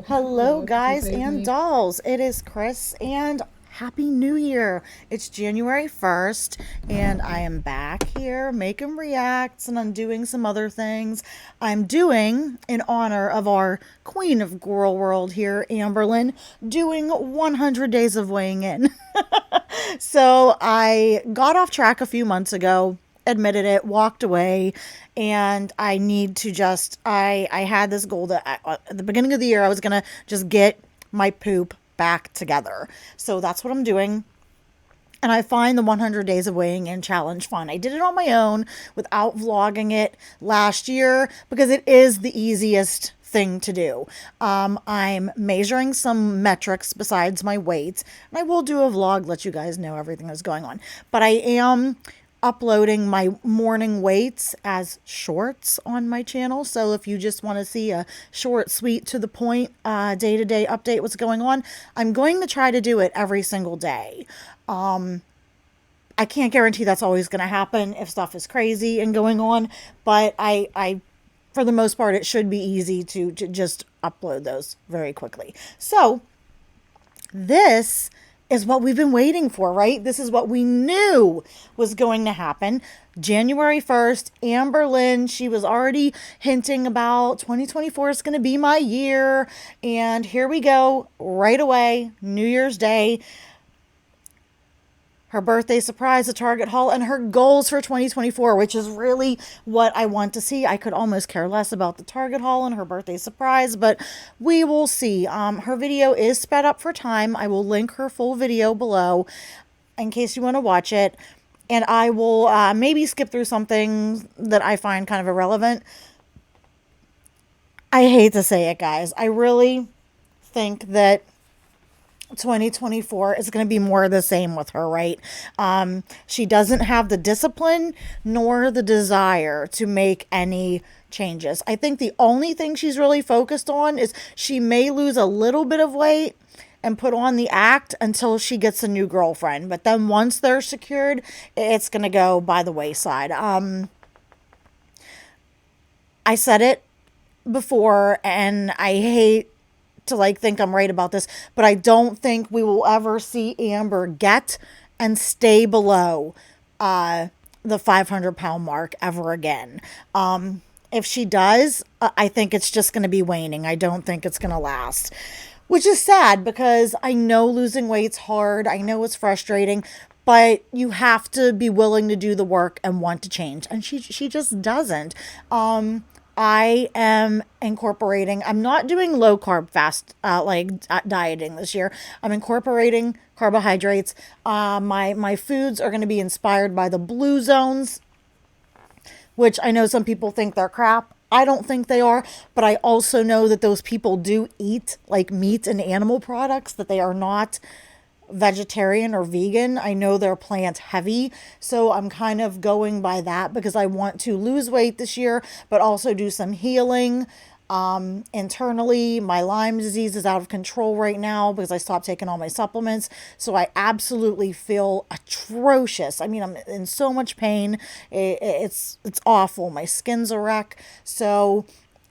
Hello, guys and dolls. It is Chris, and Happy New Year. It's January 1st, and I am back here making reacts, and I'm doing some other things. I'm doing, in honor of our queen of Girl World here, Amberlynn, doing 100 days of weighing in. So I got off track a few months ago, admitted it, walked away, and I need to just I had this goal that at the beginning of the year I was going to just get my poop back together. So that's what I'm doing. And I find the 100 days of weighing in challenge fun. I did it on my own without vlogging it last year because it is the easiest thing to do. I'm measuring some metrics besides my weight, and I will do a vlog, let you guys know everything that's going on. But I am uploading my morning weights as shorts on my channel. So if you just want to see a short, sweet, to the point, day-to-day update what's going on, I'm going to try to do it every single day. I can't guarantee that's always going to happen if stuff is crazy and going on, but I for the most part, it should be easy to just upload those very quickly. So this is what we've been waiting for, right? This is what we knew was going to happen. January 1st, Amberlynn, she was already hinting about 2024 is going to be my year. And here we go, right away, New Year's Day. Her birthday surprise, a Target haul, and her goals for 2024, which is really what I want to see. I could almost care less about the Target haul and her birthday surprise, but we will see. Her video is sped up for time. I will link her full video below in case you want to watch it. And I will maybe skip through something that I find kind of irrelevant. I hate to say it, guys. I really think that 2024 is going to be more of the same with her, right? She doesn't have the discipline nor the desire to make any changes. I think the only thing she's really focused on is she may lose a little bit of weight and put on the act until she gets a new girlfriend. But then once they're secured, it's going to go by the wayside. I said it before, and I hate to think I'm right about this, but I don't think we will ever see Amber get and stay below the 500-pound mark ever again. If she does, I think it's just going to be waning. I don't think it's going to last, which is sad because I know losing weight's hard. I know it's frustrating, but you have to be willing to do the work and want to change. And she just doesn't. I am incorporating, I'm not doing low carb fast, dieting this year. I'm incorporating carbohydrates. My foods are going to be inspired by the blue zones, which I know some people think they're crap. I don't think they are, but I also know that those people do eat like meat and animal products, that they are not vegetarian or vegan. I know they're plant heavy, so I'm kind of going by that because I want to lose weight this year, but also do some healing internally. My Lyme disease is out of control right now because I stopped taking all my supplements, so I absolutely feel atrocious. I mean, I'm in so much pain. It's awful. My skin's a wreck. So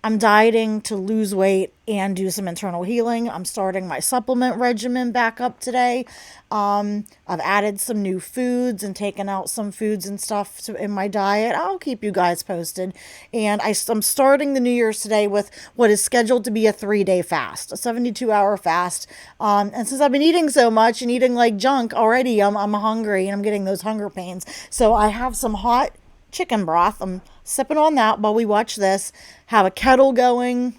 I'm dieting to lose weight and do some internal healing. I'm starting my supplement regimen back up today. I've added some new foods and taken out some foods and stuff in my diet. I'll keep you guys posted. And I'm starting the New Year's today with what is scheduled to be a 3-day fast, a 72-hour fast. And since I've been eating so much and eating like junk already, I'm hungry and I'm getting those hunger pains. So I have some hot chicken broth. I'm sipping on that while we watch this. Have a kettle going.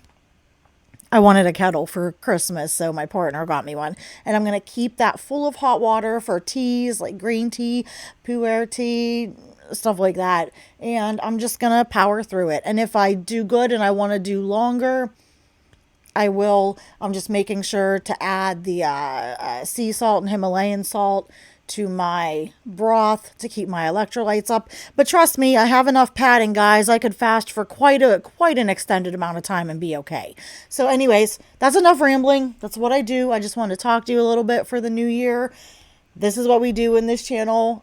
I wanted a kettle for Christmas, so my partner got me one. And I'm going to keep that full of hot water for teas, like green tea, pu'er tea, stuff like that. And I'm just going to power through it. And if I do good and I want to do longer, I will. I'm just making sure to add the sea salt and Himalayan salt to my broth to keep my electrolytes up. But trust me, I have enough padding, guys. I could fast for quite an extended amount of time and be okay. So anyways, that's enough rambling. That's what I do. I just want to talk to you a little bit for the new year. This is what we do in this channel.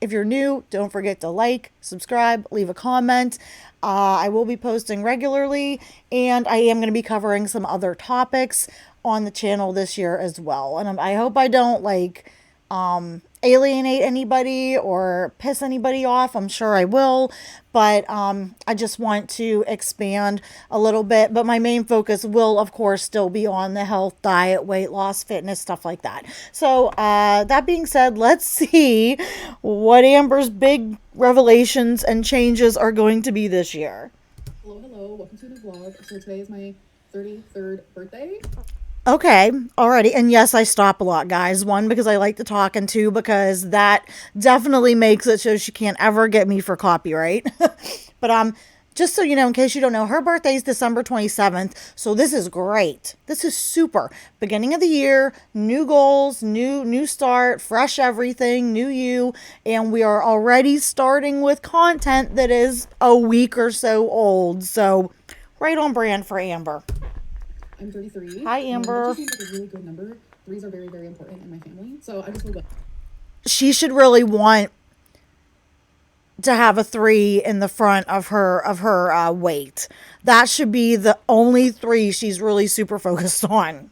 If you're new, don't forget to like, subscribe, leave a comment. I will be posting regularly, and I am going to be covering some other topics on the channel this year as well. And I hope I don't alienate anybody or piss anybody off. I'm sure I will, but I just want to expand a little bit. But my main focus will, of course, still be on the health, diet, weight loss, fitness, stuff like that. So that being said, let's see what Amber's big revelations and changes are going to be this year. Hello, welcome to the vlog. So today is my 33rd birthday. Okay, alrighty. And yes, I stop a lot, guys. One, because I like to talk, and two, because that definitely makes it so she can't ever get me for copyright. But just so you know, in case you don't know, her birthday is December 27th. So this is great. This is super. Beginning of the year, new goals, new start, fresh everything, new you, and we are already starting with content that is a week or so old. So right on brand for Amber. I'm 33. Hi, Amber. That just seems like a really good number. Threes are very, very important in my family. So I just will go. She should really want to have a 3 in the front of her weight. That should be the only 3 she's really super focused on.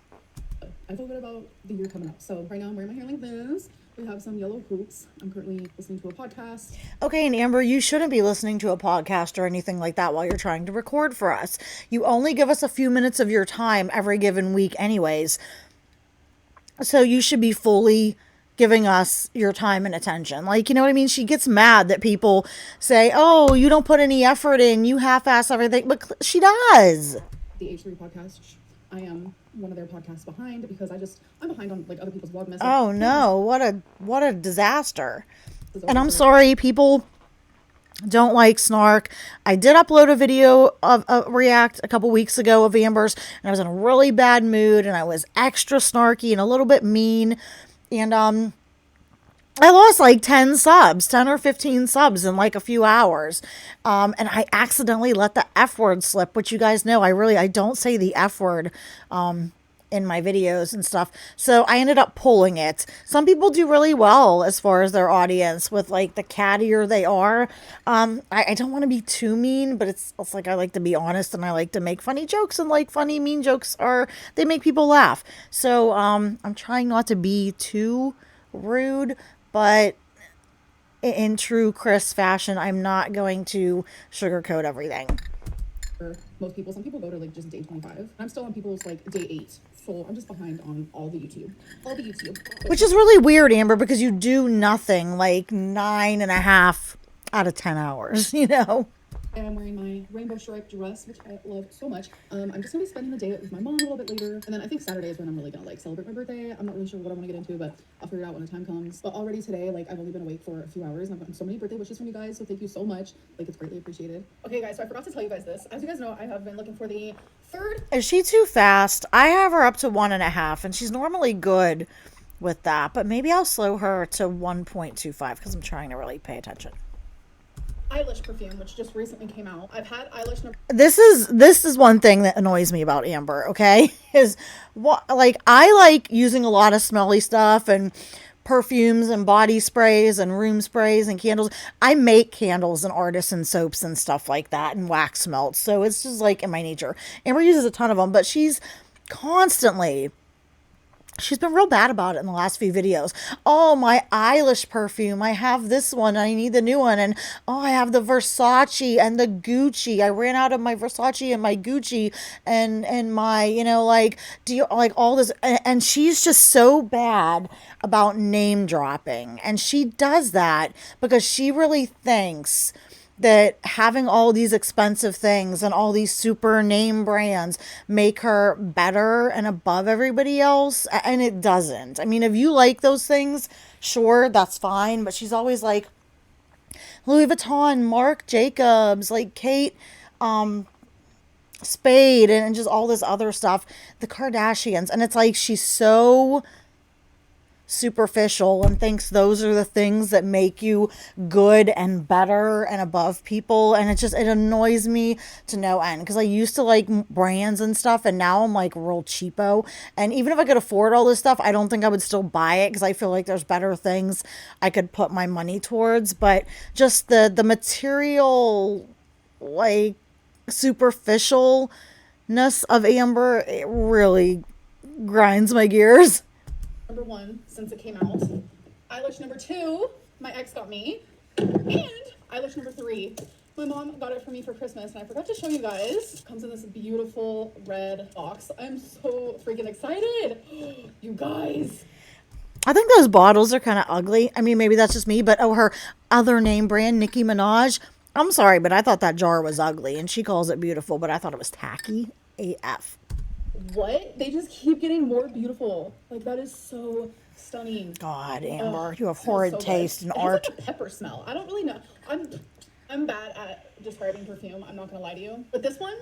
I feel good about the year coming up. So right now I'm wearing my hair like this. We have some yellow hoops. I'm currently listening to a podcast. Okay, and Amber, you shouldn't be listening to a podcast or anything like that while you're trying to record for us. You only give us a few minutes of your time every given week anyways. So you should be fully giving us your time and attention. Like, you know what I mean? She gets mad that people say, oh, you don't put any effort in, you half-ass everything, but she does. The H3 podcast, I am one of their podcasts behind because I'm behind on like other people's Vlogmas. Oh no, what a disaster. And I'm sorry, people don't like snark. I did upload a video of a react a couple weeks ago of Amber's, and I was in a really bad mood, and I was extra snarky and a little bit mean, and I lost like 10 or 15 subs in like a few hours. And I accidentally let the F word slip, which you guys know I don't say the F word in my videos and stuff. So I ended up pulling it. Some people do really well as far as their audience with like the cattier they are. I don't want to be too mean, but it's like I like to be honest, and I like to make funny jokes, and like funny mean jokes they make people laugh. So I'm trying not to be too rude, but in true Chris fashion, I'm not going to sugarcoat everything. For most people, some people go to like just day 25. I'm still on people's like day 8. So I'm just behind on all the YouTube. Which is really weird, Amber, because you do nothing like 9.5 out of 10 hours, you know? And I'm wearing my rainbow striped dress, which I love so much. I'm just gonna be spending the day with my mom a little bit later, and then I think Saturday is when I'm really gonna like celebrate my birthday. I'm not really sure what I want to get into, but I'll figure it out when the time comes. But already today, like I've only been awake for a few hours, and I've gotten so many birthday wishes from you guys, so thank you so much. Like it's greatly appreciated. Okay, guys, so I forgot to tell you guys this. As you guys know, I have been looking for the third. Is she too fast? I have her up to 1.5, and she's normally good with that, but maybe I'll slow her to 1.25 because I'm trying to really pay attention. Eyelash perfume, which just recently came out. I've had eyelash number. This is one thing that annoys me about Amber, okay? Is what, like, I like using a lot of smelly stuff and perfumes and body sprays and room sprays and candles. I make candles and artisan soaps and stuff like that, and wax melts. So it's just like in my nature. Amber uses a ton of them, but she's been real bad about it in the last few videos. Oh, my eyelash perfume. I have this one. I need the new one. And oh, I have the Versace and the Gucci. I ran out of my Versace and my Gucci and my, you know, like, do you like all this? And she's just so bad about name dropping. And she does that because she really thinks that having all these expensive things and all these super name brands make her better and above everybody else, and it doesn't. I mean, if you like those things, sure, that's fine, but she's always like Louis Vuitton, Marc Jacobs, like Kate Spade, and just all this other stuff, the Kardashians, and it's like she's so superficial and thinks those are the things that make you good and better and above people, and it annoys me to no end, because I used to like brands and stuff, and now I'm like real cheapo, and even if I could afford all this stuff, I don't think I would still buy it, because I feel like there's better things I could put my money towards. But just the material, like, superficialness of Amber, it really grinds my gears. Number 1 since it came out. Eyelash number 2, my ex got me. And eyelash number 3, my mom got it for me for Christmas, and I forgot to show you guys. It comes in this beautiful red box. I'm so freaking excited. You guys. I think those bottles are kind of ugly. I mean, maybe that's just me, but her other name brand, Nicki Minaj, I'm sorry, but I thought that jar was ugly, and she calls it beautiful, but I thought it was tacky AF. What? They just keep getting more beautiful. Like, that is so stunning. God, Amber, you have horrid taste in It art. has like a pepper smell. I don't really know. I'm bad at describing perfume. I'm not gonna lie to you. But this one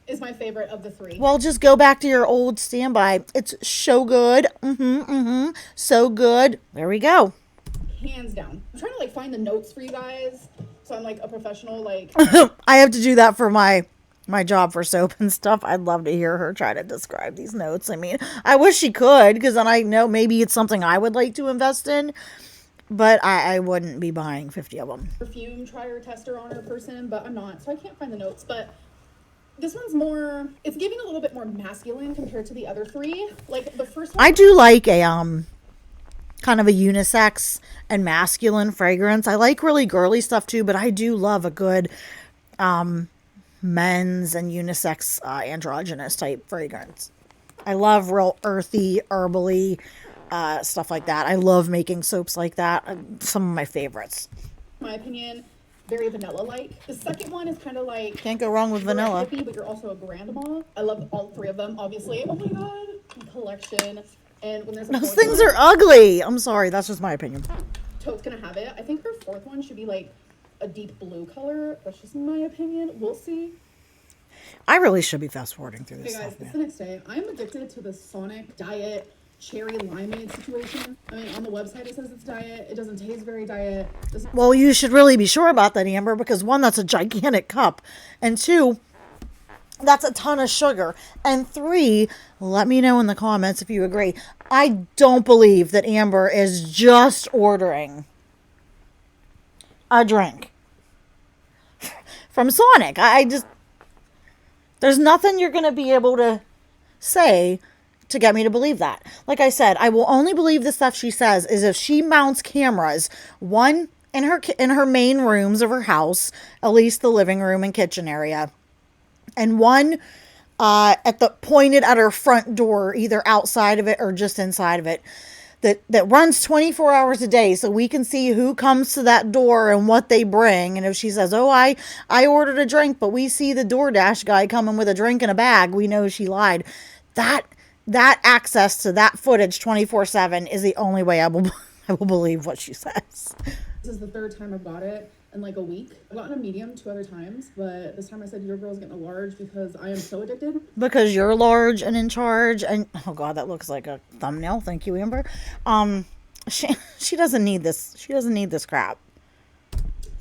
is my favorite of the 3. Well, just go back to your old standby. It's so good. So good. There we go. Hands down. I'm trying to like find the notes for you guys, so I'm like a professional. Like, I have to do that for my job for soap and stuff. I'd love to hear her try to describe these notes. I mean, I wish she could, because then I know maybe it's something I would like to invest in, but I wouldn't be buying 50 of them. Perfume trier tester honor person, but I'm not, so I can't find the notes. But this one's more, it's giving a little bit more masculine compared to the other 3. Like the first one, I do like a kind of a unisex and masculine fragrance. I like really girly stuff too, but I do love a good men's and unisex androgynous type fragrance. I love real earthy, herbally stuff like that. I love making soaps like that. Some of my favorites. in my opinion, very vanilla-like. The second one is kind of like, Can't go wrong with you're a vanilla. hippie, but you're also a grandma. I love all 3 of them, obviously. Oh my god, collection. And when there's a Those fourth things one, are ugly. I'm sorry. That's just my opinion. Toad's gonna have it. I think her 4th one should be like a deep blue color. That's just my opinion. We'll see. I really should be fast forwarding through this Okay, guys, stuff, it's man. the next day. I'm addicted to the Sonic Diet cherry limeade situation. I mean, on the website it says it's diet. It doesn't taste very diet. Well, you should really be sure about that, Amber, because 1, that's a gigantic cup, and 2, that's a ton of sugar, and 3, let me know in the comments if you agree. I don't believe that Amber is just ordering a drink from Sonic. I just, there's nothing you're going to be able to say to get me to believe that. Like I said, I will only believe the stuff she says is if she mounts cameras, 1 in her main rooms of her house, at least the living room and kitchen area, and 1 at the pointed at her front door, either outside of it or just inside of it, that runs 24 hours a day, so we can see who comes to that door and what they bring. And if she says, oh, I ordered a drink, but we see the DoorDash guy coming with a drink in a bag, we know she lied. That access to that footage 24/7 is the only way I will believe what she says. This is the 3rd time I've got it in like a week. I've gotten a medium 2 other times, but this time I said your girl's getting a large because I am so addicted. Because you're large and in charge, and oh god, that looks like a thumbnail. Thank you, Amber. She doesn't need this. She doesn't need this crap.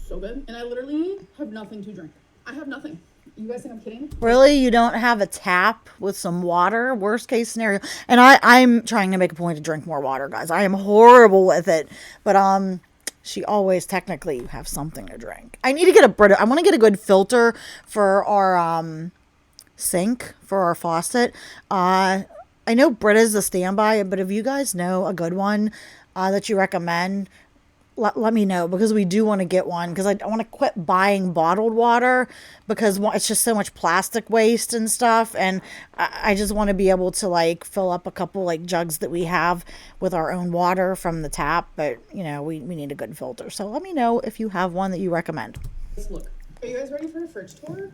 So good. And I literally have nothing to drink. I have nothing. You guys think I'm kidding? Really? You don't have a tap with some water? Worst case scenario. And I'm trying to make a point to drink more water, guys. I am horrible with it. But she always technically have something to drink. I need to get I want to get a good filter for our sink, for our faucet. I know Britta's a standby, but if you guys know a good one that you recommend, let me know, because we do want to get one, because I want to quit buying bottled water, because it's just so much plastic waste and stuff, and I just want to be able to like fill up a couple like jugs that we have with our own water from the tap. But you know, we need a good filter, so let me know if you have one that you recommend. Let's look. Are you guys ready for a fridge tour?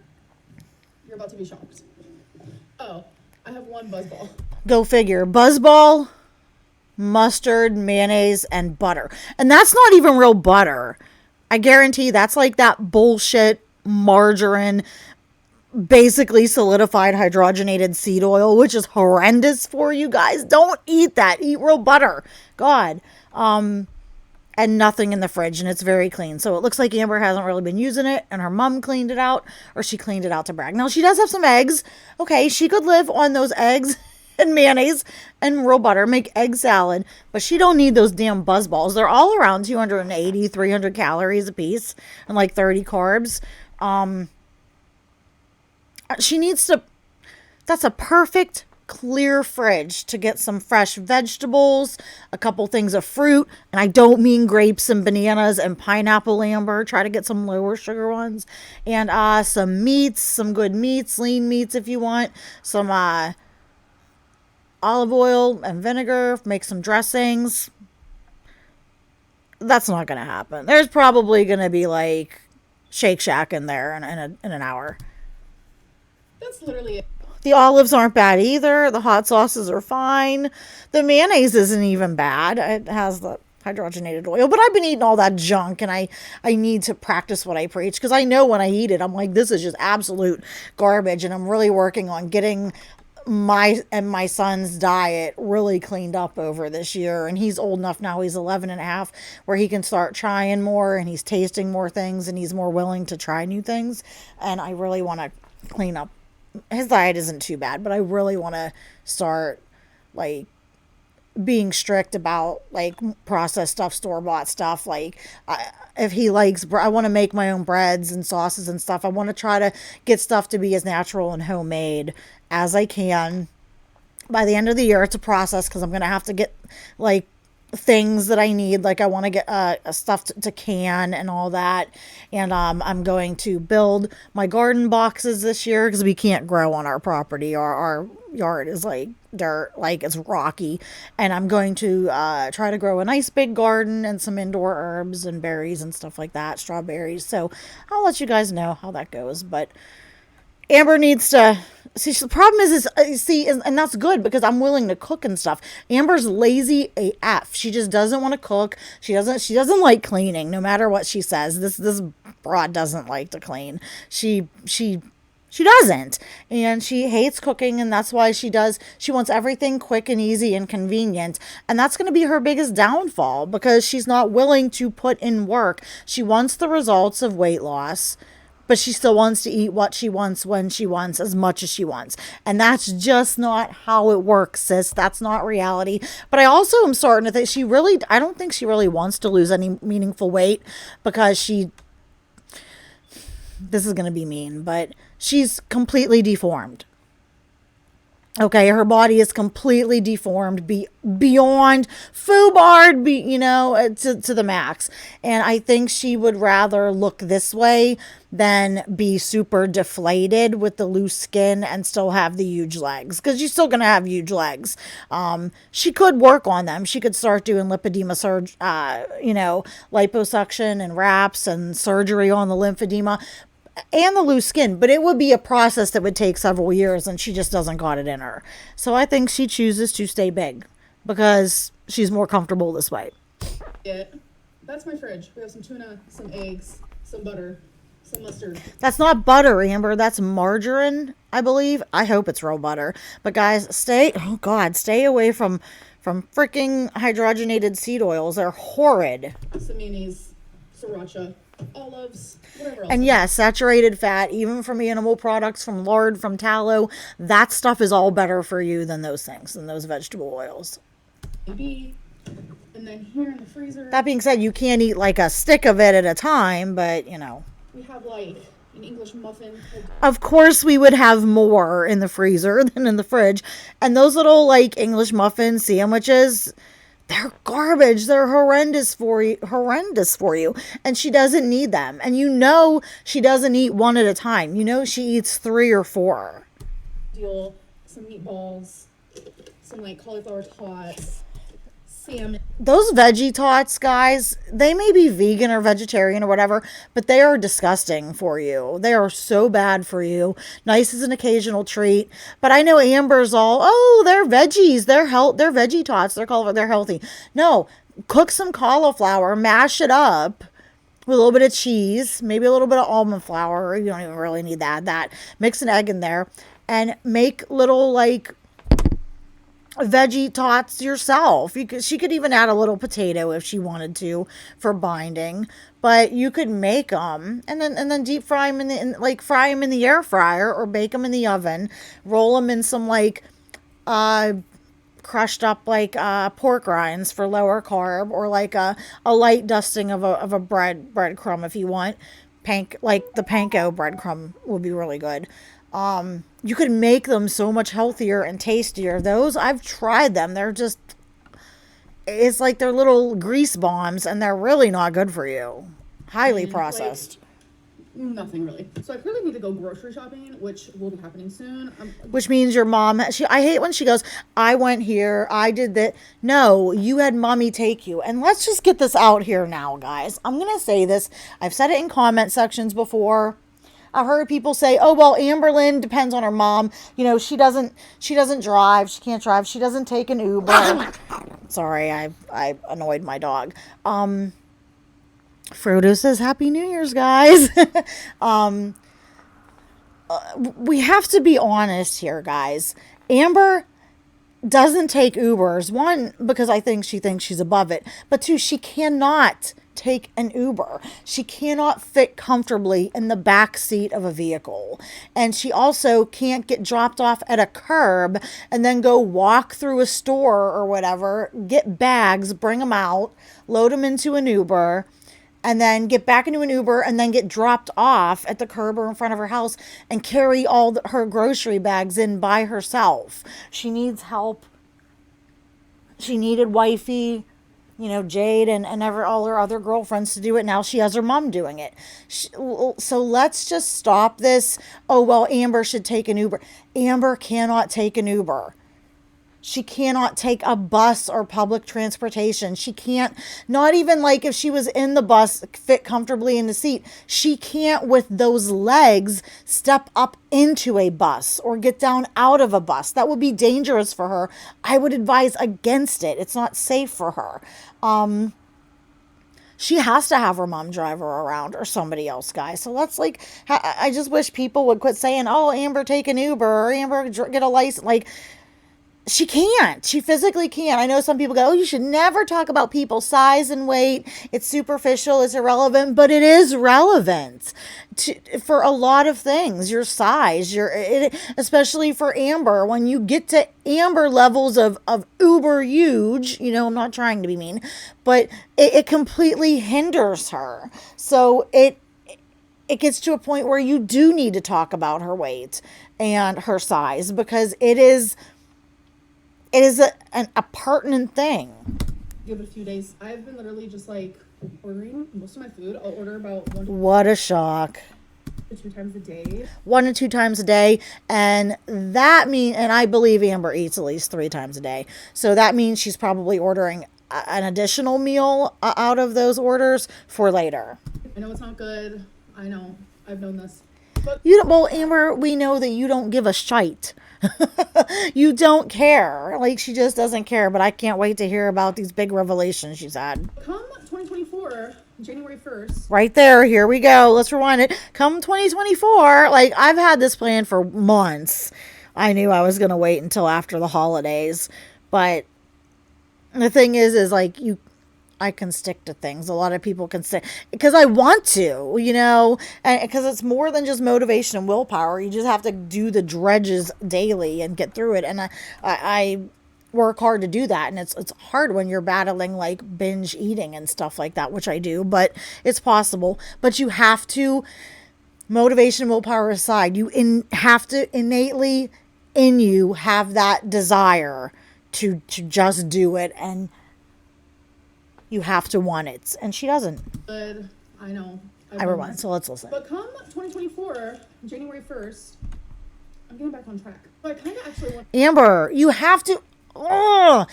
You're about to be shocked. Oh, I have 1 buzzball. Go figure. Buzzball, mustard, mayonnaise, and butter. And that's not even real butter. I guarantee that's like that bullshit margarine basically solidified hydrogenated seed oil, which is horrendous for you guys. Don't eat that. Eat real butter. God. And nothing in the fridge, and it's very clean. So it looks like Amber hasn't really been using it, and her mom cleaned it out, or she cleaned it out to brag. Now, she does have some eggs. Okay, she could live on those eggs and mayonnaise and real butter, make egg salad, but she don't need those damn buzz balls. They're all around 280, 300 calories a piece and like 30 carbs. She needs to, that's a perfect clear fridge to get some fresh vegetables, a couple things of fruit, and I don't mean grapes and bananas and pineapple, Amber. Try to get some lower sugar ones, and some meats, some good meats, lean meats if you want, some olive oil and vinegar, make some dressings. That's not gonna happen. There's probably gonna be like Shake Shack in there in an hour. That's literally it. The olives aren't bad either. The hot sauces are fine. The mayonnaise isn't even bad. It has the hydrogenated oil, but I've been eating all that junk, and I need to practice what I preach, because I know when I eat it, I'm like, this is just absolute garbage, and I'm really working on getting my son's diet really cleaned up over this year. And he's old enough now, he's 11 and a half, where he can start trying more, and he's tasting more things, and he's more willing to try new things. And I really want to clean up. His diet isn't too bad, but I really want to start like being strict about like processed stuff, store-bought stuff. Like if he likes, I want to make my own breads and sauces and stuff. I want to try to get stuff to be as natural and homemade as I can. By the end of the year, it's a process, because I'm going to have to get like things that I need. Like I want to get stuff to can and all that. And I'm going to build my garden boxes this year, because we can't grow on our property. Our yard is like dirt, like it's rocky. And I'm going to try to grow a nice big garden and some indoor herbs and berries and stuff like that, strawberries. So I'll let you guys know how that goes. But Amber needs to see. The problem is and that's good, because I'm willing to cook and stuff. Amber's lazy AF. She just doesn't want to cook. She doesn't like cleaning, no matter what she says. This broad doesn't like to clean. She doesn't, and she hates cooking, and that's why she wants everything quick and easy and convenient, and that's going to be her biggest downfall, because she's not willing to put in work. She wants the results of weight loss, but she still wants to eat what she wants, when she wants, as much as she wants. And that's just not how it works, sis. That's not reality. But I also am starting to think I don't think she really wants to lose any meaningful weight, because this is going to be mean, but she's completely deformed. Okay, her body is completely deformed, beyond foobarred, to the max. And I think she would rather look this way than be super deflated with the loose skin and still have the huge legs, because she's still going to have huge legs. She could work on them. She could start doing lipedema liposuction and wraps and surgery on the lymphedema and the loose skin, but it would be a process that would take several years, and she just doesn't got it in her. So I think she chooses to stay big, because she's more comfortable this way. Yeah, that's my fridge. We have some tuna, some eggs, some butter, some mustard. That's not butter, Amber. That's margarine, I believe. I hope it's real butter. But guys, stay away from freaking hydrogenated seed oils. They're horrid. Some mayonnaise, sriracha, olives, whatever else. And yes, saturated fat, even from animal products, from lard, from tallow, that stuff is all better for you than those things, than those vegetable oils. Maybe. And then here in the freezer. That being said, you can't eat like a stick of it at a time, but we have like an English muffin. Of course we would have more in the freezer than in the fridge. And those little like English muffin sandwiches, they're garbage. They're horrendous for you. And she doesn't need them. And she doesn't eat one at a time. She eats 3 or 4. Some meatballs, some like cauliflower tots, salmon. Those veggie tots, guys, they may be vegan or vegetarian or whatever, but they are disgusting for you. They are so bad for you. Nice as an occasional treat. But I know Amber's they're veggies. They're veggie tots. They're healthy. No, cook some cauliflower, mash it up, with a little bit of cheese, maybe a little bit of almond flour. You don't even really need that. Mix an egg in there and make little like veggie tots yourself. She could even add a little potato if she wanted to for binding, but you could make them and then deep fry them fry them in the air fryer or bake them in the oven. Roll them in some like crushed up like pork rinds for lower carb, or like a light dusting of a breadcrumb if you want. Like the panko breadcrumb would be really good. You could make them so much healthier and tastier. Those, I've tried them. It's like they're little grease bombs and they're really not good for you. Highly processed. Nothing really. So I really need to go grocery shopping, which will be happening soon. Which means your mom, I hate when she goes, I went here, I did that. No, you had mommy take you. And let's just get this out here now, guys. I'm going to say this. I've said it in comment sections before. I've heard people say, oh, well, Amberlynn depends on her mom. You know, she doesn't drive. She can't drive. She doesn't take an Uber. Sorry, I annoyed my dog. Frodo says, Happy New Year's, guys. We have to be honest here, guys. Amber doesn't take Ubers. One, because I think she thinks she's above it. But two, she cannot take an Uber. She cannot fit comfortably in the back seat of a vehicle. And she also can't get dropped off at a curb and then go walk through a store or whatever, get bags, bring them out, load them into an Uber, and then get back into an Uber and then get dropped off at the curb or in front of her house and carry all her grocery bags in by herself. She needs help. She needed wifey, Jade and all her other girlfriends to do it. Now she has her mom doing it. So let's just stop this. Oh, well, Amber should take an Uber. Amber cannot take an Uber. She cannot take a bus or public transportation. She can't, not even like if she was in the bus, fit comfortably in the seat. She can't, with those legs, step up into a bus or get down out of a bus. That would be dangerous for her. I would advise against it. It's not safe for her. She has to have her mom drive her around or somebody else, guys. So let's I just wish people would quit saying, oh, Amber, take an Uber, or Amber, get a license. She can't. She physically can't. I know some people go, oh, you should never talk about people's size and weight. It's superficial. It's irrelevant. But it is relevant for a lot of things. Your size, especially for Amber. When you get to Amber levels of uber huge, I'm not trying to be mean, but it completely hinders her. So it gets to a point where you do need to talk about her weight and her size, because it is a pertinent thing. Give it a few days. I've been literally just ordering most of my food. I'll order about What a shock. 2 times a day. 1 to 2 times a day. And that means, and I believe Amber eats at least 3 times a day. So that means she's probably ordering an additional meal out of those orders for later. I know it's not good. I know. I've known this. But well, Amber, we know that you don't give a shite. You don't care. She just doesn't care. But I can't wait to hear about these big revelations she's had. Come 2024, January 1st. Right there. Here we go. Let's rewind it. Come 2024. I've had this plan for months. I knew I was going to wait until after the holidays. But the thing is I can stick to things. A lot of people can stick because I want to, and because it's more than just motivation and willpower. You just have to do the dredges daily and get through it. And I work hard to do that. And it's hard when you're battling binge eating and stuff like that, which I do, but it's possible. But you have to, motivation and willpower aside, you have to innately in you have that desire to just do it, and you have to want it, and she doesn't. Good. I know. Everyone, so let's listen. But come 2024, January 1st, I'm getting back on track. So I kind of actually want... Amber, you have to... Oh,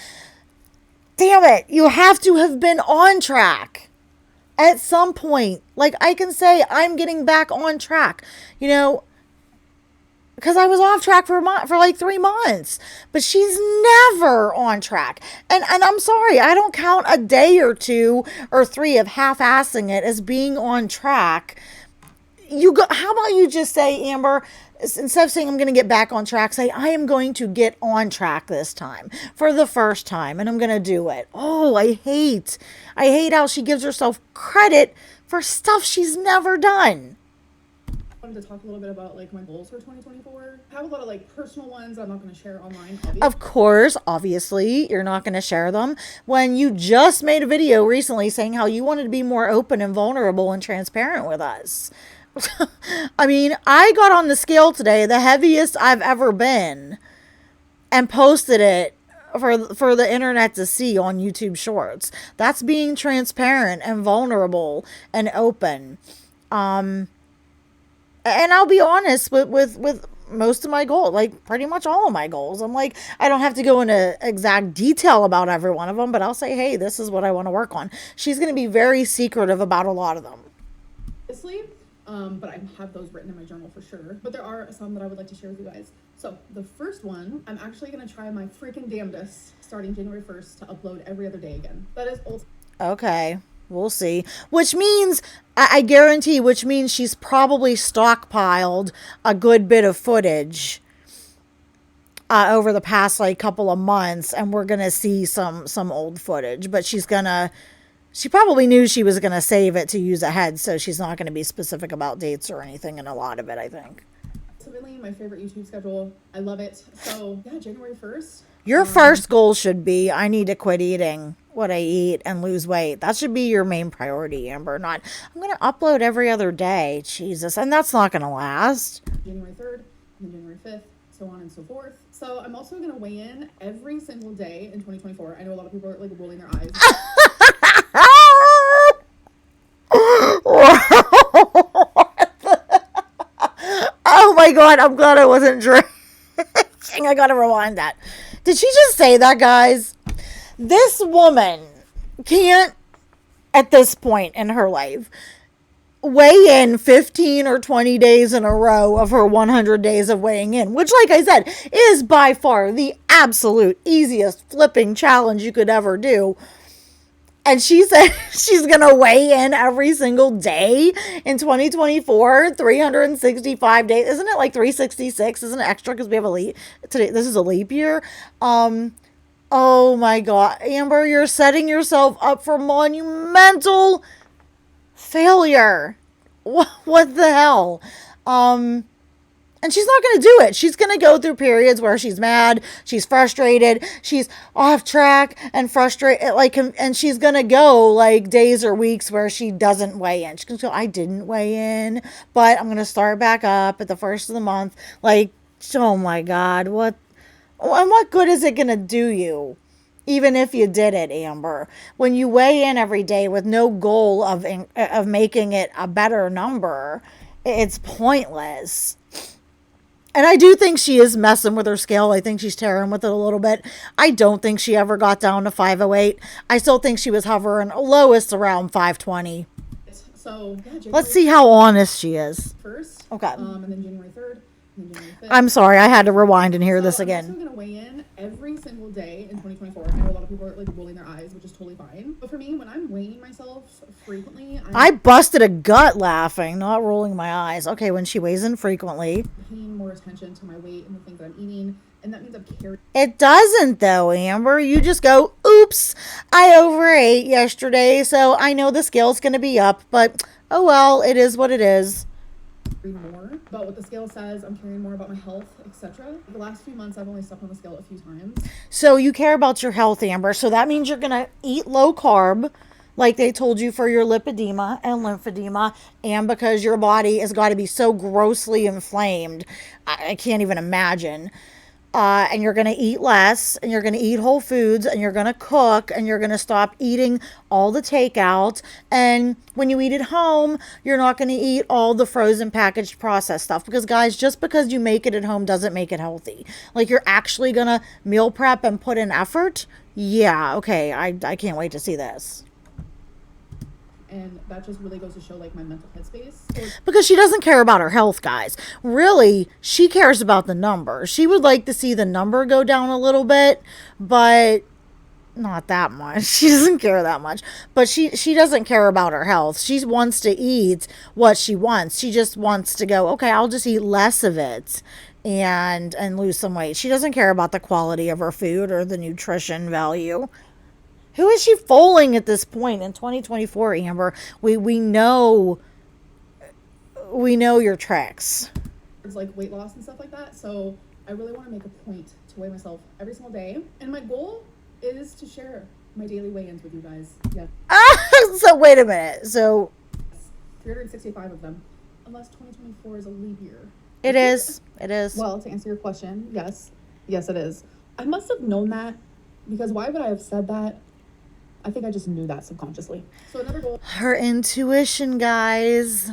damn it. You have to have been on track at some point. I can say I'm getting back on track. because I was off track for a month, for like 3 months. But she's never on track. And I'm sorry, I don't count a day or 2 or 3 of half-assing it as being on track. How about you just say, Amber, instead of saying I'm going to get back on track, say I am going to get on track this time for the first time, and I'm going to do it. Oh, I hate how she gives herself credit for stuff she's never done. I wanted to talk a little bit about like my goals for 2024. I have a lot of like personal ones I'm not going to share online, obviously. Of course, obviously, you're not going to share them when you just made a video recently saying how you wanted to be more open and vulnerable and transparent with us. I mean, I got on the scale today, the heaviest I've ever been, and posted it for the internet to see on YouTube Shorts. That's being transparent and vulnerable and open. And I'll be honest with most of my goals, like pretty much all of my goals. I'm like, I don't have to go into exact detail about every one of them, but I'll say, hey, this is what I want to work on. She's going to be very secretive about a lot of them. Obviously. But I have those written in my journal for sure. But there are some that I would like to share with you guys. So the first one, I'm actually going to try my freaking damnedest starting January 1st to upload every other day again. That is ultimately. Okay, we'll see. Which means, I guarantee, which means she's probably stockpiled a good bit of footage over the past like couple of months, and we're going to see some old footage. But she probably knew she was going to save it to use ahead, so she's not going to be specific about dates or anything in a lot of it, I think. Ultimately, my favorite YouTube schedule. I love it. So, yeah, January 1st. Your first goal should be, I need to quit eating what I eat and lose weight. That should be your main priority, Amber. Not, I'm going to upload every other day. Jesus. And that's not going to last. January 3rd, and then January 5th, so on and so forth. So, I'm also going to weigh in every single day in 2024. I know a lot of people are like rolling their eyes. Oh my God, I'm glad I wasn't drinking. I gotta rewind that. Did she just say that, guys? This woman can't, at this point in her life, weigh in 15 or 20 days in a row of her 100 days of weighing in, which, like I said, is by far the absolute easiest flipping challenge you could ever do. And she said she's going to weigh in every single day in 2024, 365 days. Isn't it like 366? Isn't it extra because we have a leap? Today, this is a leap year. Oh my God. Amber, you're setting yourself up for monumental failure. What the hell? And she's not going to do it. She's going to go through periods where she's mad, she's frustrated, she's off track and frustrated, and she's going to go like days or weeks where she doesn't weigh in. She's going to go, I didn't weigh in, but I'm going to start back up at the first of the month. Like, oh my God, what good is it going to do you? Even if you did it, Amber, when you weigh in every day with no goal of making it a better number, it's pointless. And I do think she is messing with her scale. I think she's tearing with it a little bit. I don't think she ever got down to 508. I still think she was hovering lowest around 520. So, yeah, let's see how honest she is. First, okay. And then January 3rd, and then January 5th. I'm sorry, I had to rewind and hear this again. I'm also going to weigh in every single day in 2024. I know a lot of people are like rolling their eyes, which is totally fine. But for me, when I'm weighing myself frequently, I busted a gut laughing, not rolling my eyes. Okay, when she weighs in frequently, paying more attention to my weight and the things that I'm eating, and that means I'm carrying. It doesn't though, Amber. You just go, oops, I overate yesterday, so I know the scale's going to be up, but oh well, it is what it is. More about what the scale says. I'm caring more about my health, etc. The last few months I've only stepped on the scale a few times. So you care about your health, Amber. So that means you're gonna eat low carb like they told you for your lipedema and lymphedema, and because your body has got to be so grossly inflamed, I can't even imagine. And you're going to eat less, and you're going to eat whole foods, and you're going to cook, and you're going to stop eating all the takeout. And when you eat at home, you're not going to eat all the frozen packaged processed stuff, because guys, just because you make it at home doesn't make it healthy. Like, you're actually going to meal prep and put in effort. Yeah, okay, I can't wait to see this. and that just really goes to show like my mental headspace. So Because she doesn't care about her health, guys. Really, she cares about the number. She would like to see the number go down a little bit, but not that much. She doesn't care that much. But she doesn't care about her health. She wants to eat what she wants. She just wants to go, okay, I'll just eat less of it and lose some weight. She doesn't care about the quality of her food or the nutrition value. Who is she fooling at this point in 2024, Amber? We know your tricks. it's like weight loss and stuff like that. So I really want to make a point to weigh myself every single day. And my goal is to share my daily weigh-ins with you guys. Yeah. So wait a minute. So 365 of them, unless 2024 is a leap year. it is. It is. Well, to answer your question, yes. Yes, it is. I must have known that, because why would I have said that? I think I just knew that subconsciously. So another goal Her intuition, guys.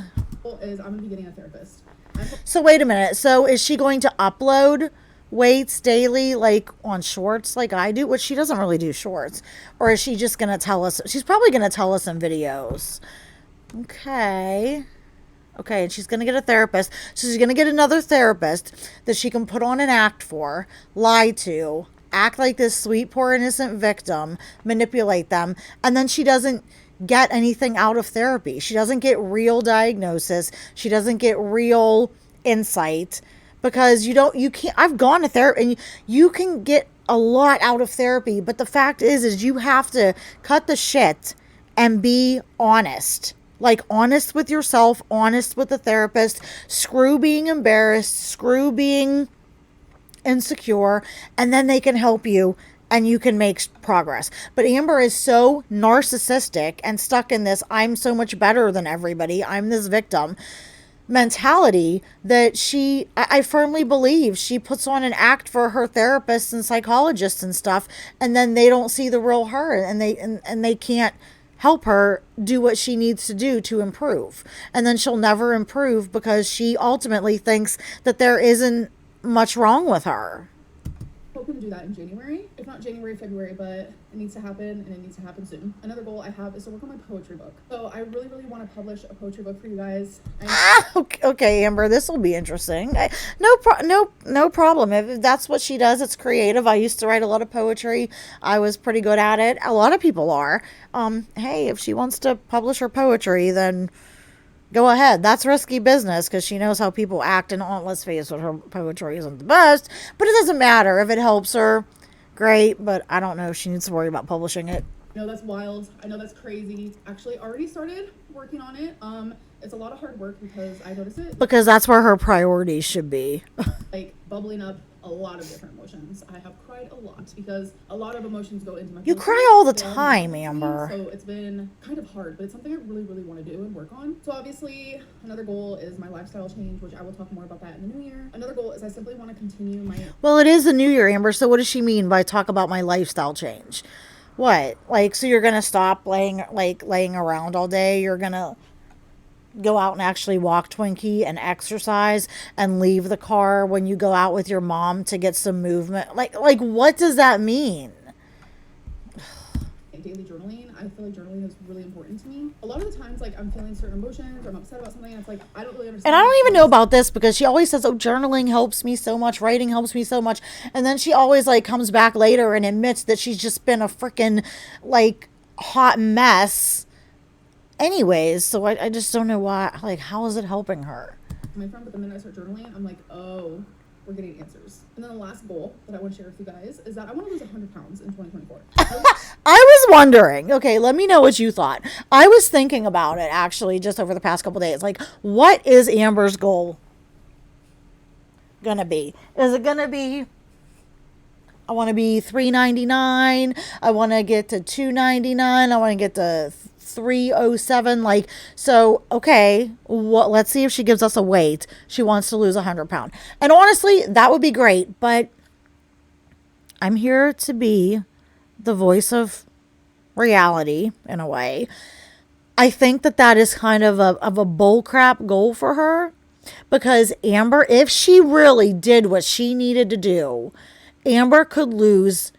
is I'm going to be getting a therapist. So wait a minute. So is she going to upload weights daily, like on shorts, like I do? Which she doesn't really do shorts. Or is she just going to tell us? She's probably going to tell us in videos. Okay. Okay, and she's going to get a therapist. So she's going to get another therapist that she can put on an act for, lie to, act like this sweet, poor, innocent victim, manipulate them, and then she doesn't get anything out of therapy. She doesn't get real diagnosis. She doesn't get real insight, because you can't. I've gone to therapy, and you can get a lot out of therapy, but the fact is you have to cut the shit and be honest. Like, honest with yourself, honest with the therapist. Screw being embarrassed, screw being insecure, and then they can help you and you can make progress. But Amber is so narcissistic and stuck in this I'm so much better than everybody, I'm this victim mentality, that I firmly believe she puts on an act for her therapists and psychologists and stuff, and then they don't see the real her, and they can't help her do what she needs to do to improve. And then she'll never improve because she ultimately thinks that there isn't much wrong with her. Hoping to do that in January, if not January, February, but it needs to happen, and it needs to happen soon. Another goal I have is to work on my poetry book. So I really, really want to publish a poetry book for you guys. Okay, Amber, this will be interesting. No problem. If that's what she does, it's creative. I used to write a lot of poetry. I was pretty good at it. A lot of people are. Hey, if she wants to publish her poetry, then go ahead. That's risky business, because she knows how people act, and let's face it, her poetry isn't the best. But it doesn't matter. If it helps her, great. But I don't know if she needs to worry about publishing it. I know that's wild. I know that's crazy. Actually, already started working on it. It's a lot of hard work, because I notice it. Because that's where her priorities should be. Like, bubbling up a lot of different emotions. I have cried a lot, because a lot of emotions go into my You poetry. cry all the time, Amber. So it's been kind of hard, but it's something I really, really want to do and work on. So obviously, another goal is my lifestyle change, which I will talk more about that in the new year. Another goal is I simply want to continue my... Well, it is the new year, Amber. So what does she mean by talk about my lifestyle change? What? Like, so you're going to stop laying around all day? You're going to go out and actually walk, Twinkie, and exercise, and leave the car when you go out with your mom to get some movement? Like what does that mean? daily journaling. I feel like journaling is really important to me. A lot of the times, like, I'm feeling certain emotions or I'm upset about something, and it's like I don't really understand. And I don't even know about this, because she always says, oh, journaling helps me so much, writing helps me so much, and then she always like comes back later and admits that she's just been a freaking like hot mess anyways. So I just don't know why, like, how is it helping her? My friend, but the minute I start journaling, I'm like, oh, we're getting answers. And then the last goal that I want to share with you guys is that I want to lose 100 pounds in 2024. I was wondering, okay, let me know what you thought. I was thinking about it actually just over the past couple days. Like, what is Amber's goal gonna be? Is it gonna be, I want to be $3.99, I want to get to $2.99, I want to get to $3.07? Like, so okay, let's see if she gives us a weight. She wants to lose 100 pounds, and honestly, that would be great. But I'm here to be the voice of reality in a way. I think that is kind of a bullcrap goal for her, because Amber, if she really did what she needed to do, Amber could lose,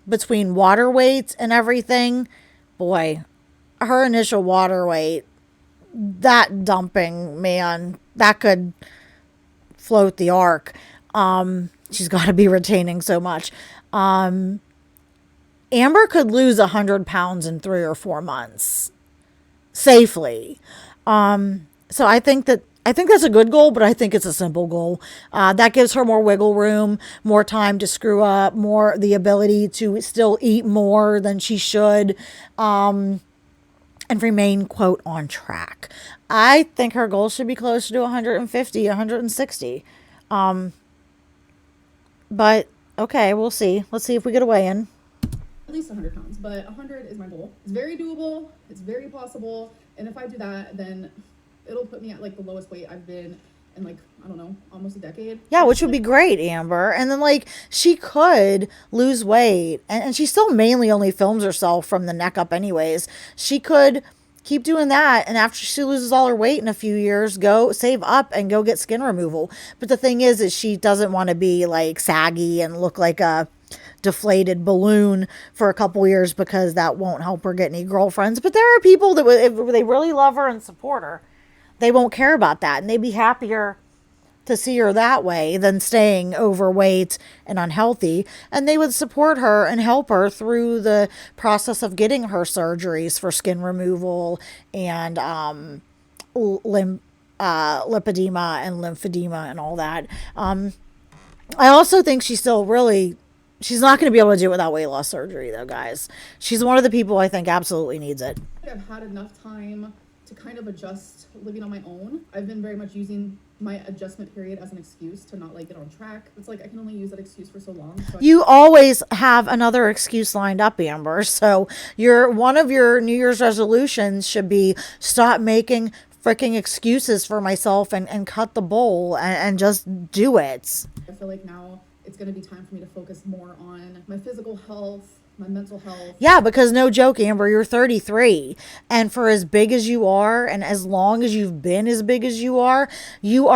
between water weights and everything, boy, her initial water weight, that dumping, man, that could float the ark. She's got to be retaining so much. Amber could lose 100 pounds in 3 or 4 months safely. So I think that's a good goal, but I think it's a simple goal. That gives her more wiggle room, more time to screw up, more the ability to still eat more than she should, and remain, quote, on track. I think her goal should be closer to 150, 160. But okay, we'll see. Let's see if we get a weigh-in. At least 100 pounds, but 100 is my goal. It's very doable. It's very possible. And if I do that, then it'll put me at like the lowest weight I've been in, like, I don't know, almost a decade. Yeah, which would be great, Amber. And then, like, she could lose weight, and she still mainly only films herself from the neck up anyways. She could keep doing that, and after she loses all her weight in a few years, go save up and go get skin removal. But the thing is she doesn't want to be, like, saggy and look like a deflated balloon for a couple years, because that won't help her get any girlfriends. But there are people that, if they really love her and support her, they won't care about that, and they'd be happier to see her that way than staying overweight and unhealthy. And they would support her and help her through the process of getting her surgeries for skin removal and lipedema and lymphedema and all that. I also think she's not going to be able to do it without weight loss surgery, though, guys. She's one of the people I think absolutely needs it. I've had enough time to kind of adjust living on my own. I've been very much using my adjustment period as an excuse to not, like, get on track. It's like I can only use that excuse for so long. So you always have another excuse lined up, Amber. So one of your New Year's resolutions should be stop making freaking excuses for myself and cut the bowl and just do it. I feel like now it's going to be time for me to focus more on my physical health, my mental health. Yeah, because no joke, Amber, you're 33. And for as big as you are, and as long as you've been as big as you are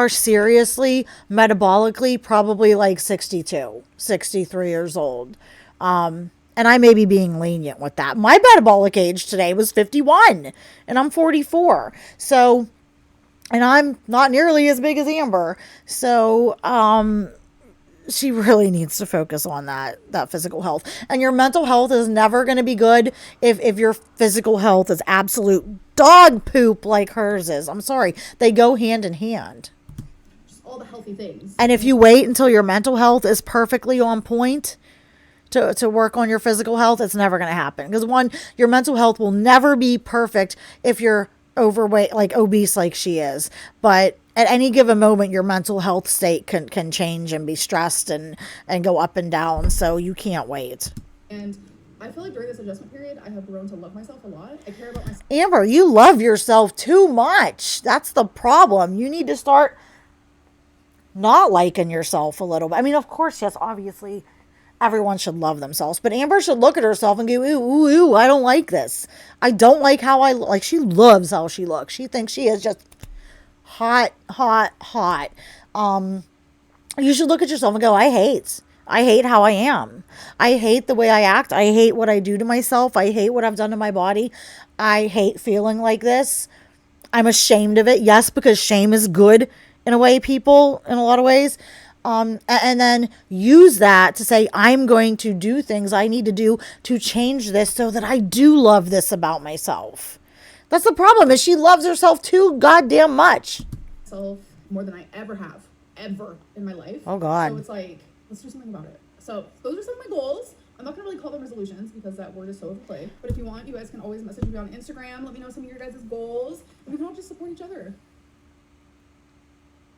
seriously, metabolically, probably like 62, 63 years old. And I may be being lenient with that. My metabolic age today was 51, and I'm 44. So, and I'm not nearly as big as Amber. So, she really needs to focus on that physical health. And your mental health is never going to be good if your physical health is absolute dog poop like hers is. I'm sorry. They go hand in hand. Just all the healthy things. And if you wait until your mental health is perfectly on point to work on your physical health, it's never going to happen. Because one, your mental health will never be perfect if you're overweight, like obese like she is. But at any given moment, your mental health state can change and be stressed and go up and down. So you can't wait. And I feel like during this adjustment period, I have grown to love myself a lot. I care about myself. Amber, you love yourself too much. That's the problem. You need to start not liking yourself a little bit. I mean, of course, yes, obviously, everyone should love themselves. But Amber should look at herself and go, ooh, ooh, ooh, I don't like this. I don't like how I look. Like, she loves how she looks. She thinks she is just hot, hot, hot. You should look at yourself and go, I hate how I am. I hate the way I act. I hate what I do to myself. I hate what I've done to my body. I hate feeling like this. I'm ashamed of it. Yes, because shame is good in a way, people, in a lot of ways. And then use that to say, I'm going to do things I need to do to change this so that I do love this about myself. That's the problem, is she loves herself too goddamn much. Self more than I ever have, ever in my life. Oh, God. So it's like, let's do something about it. So those are some of my goals. I'm not going to really call them resolutions because that word is so overplayed. But if you want, you guys can always message me on Instagram. Let me know some of your guys' goals. And we can all just support each other.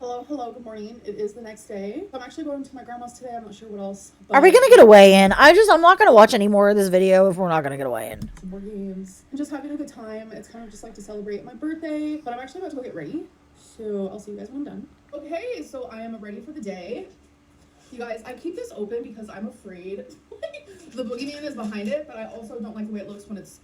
Hello, good morning. It is the next day. I'm actually going to my grandma's today. I'm not sure what else. Are we going to get a weigh-in? I'm not going to watch any more of this video if we're not going to get a weigh-in. Some more games. I'm just having a good time. It's kind of just like to celebrate my birthday. But I'm actually about to go get ready. So I'll see you guys when I'm done. Okay, so I am ready for the day. You guys, I keep this open because I'm afraid the boogeyman is behind it, but I also don't like the way it looks when it's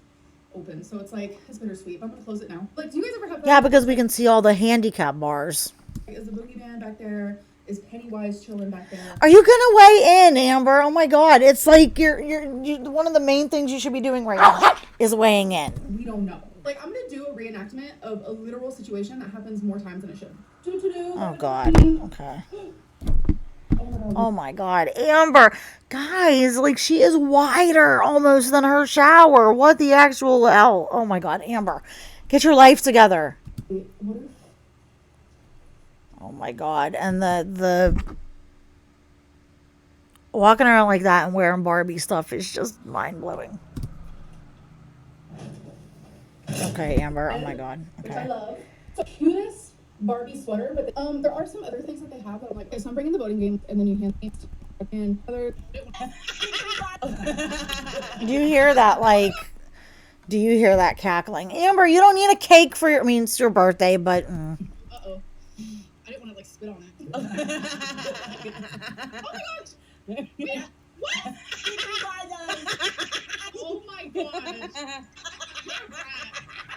open. So it's like, it's bittersweet. I'm going to close it now. Like, do you guys ever have that? Yeah, because we can see all the handicap bars. Is the boogeyman back there? Is Pennywise chilling back there? Are you gonna weigh in, Amber? Oh my God! It's like you're one of the main things you should be doing right now is weighing in. We don't know. Like, I'm gonna do a reenactment of a literal situation that happens more times than it should. Oh God. Okay. Oh my God, Amber, guys, like she is wider almost than her shower. What the actual hell? Oh my God, Amber, get your life together. Oh my God, and the walking around like that and wearing Barbie stuff is just mind blowing. Okay, Amber. Oh my God. Which I Okay. love. So cutest Barbie sweater, but there are some other things that they have that I'm like, okay, so I'm bringing the voting game, and then you hand these and other. Do you hear that? Like, do you hear that cackling? Amber, you don't need a cake for your. I mean, it's your birthday, but. Uh-oh. I didn't want to like spit on it. Oh my gosh! Wait, what? Oh my gosh!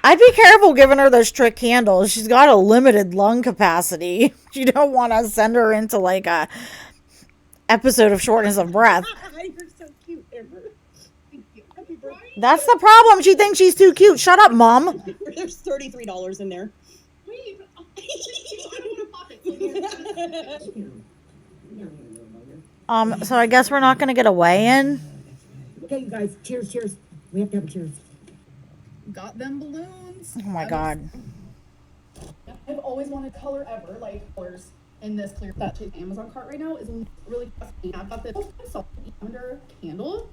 I'd be careful giving her those trick candles. She's got a limited lung capacity. You don't want to send her into like a episode of shortness of breath. You're so cute, Amber. Happy birthday. That's the problem. She thinks she's too cute. Shut up, Mom. There's $33 in there. Wait, I don't want to pop it. So I guess we're not gonna get a weigh-in. Okay, you guys, cheers, cheers. We have to have a cheers. Got them balloons. Oh my God. I've always wanted color ever, like colors in this clear that Amazon cart right now is really fascinating. I've got this lavender candle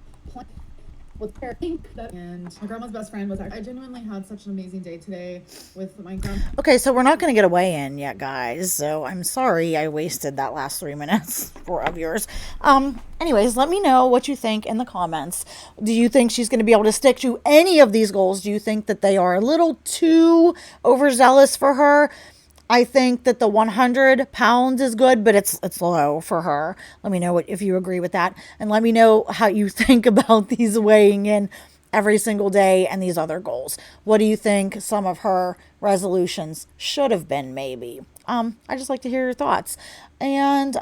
with pear pink and my grandma's best friend was actually, I genuinely had such an amazing day today with my grandma. Okay, so we're not gonna get a weigh-in yet, guys. So I'm sorry I wasted that last 3 minutes of yours. Anyways, let me know what you think in the comments. Do you think she's gonna be able to stick to any of these goals? Do you think that they are a little too overzealous for her? I think that the 100 pounds is good, but it's low for her. Let me know if you agree with that. And let me know how you think about these weighing in every single day and these other goals. What do you think some of her resolutions should have been, maybe? I just like to hear your thoughts. And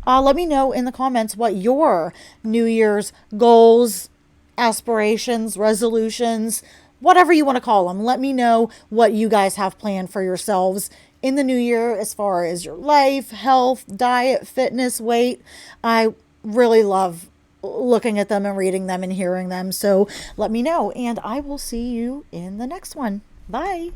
let me know in the comments what your New Year's goals, aspirations, resolutions, whatever you want to call them. Let me know what you guys have planned for yourselves in the new year as far as your life, health, diet, fitness, weight. I really love looking at them and reading them and hearing them. So let me know, and I will see you in the next one. Bye.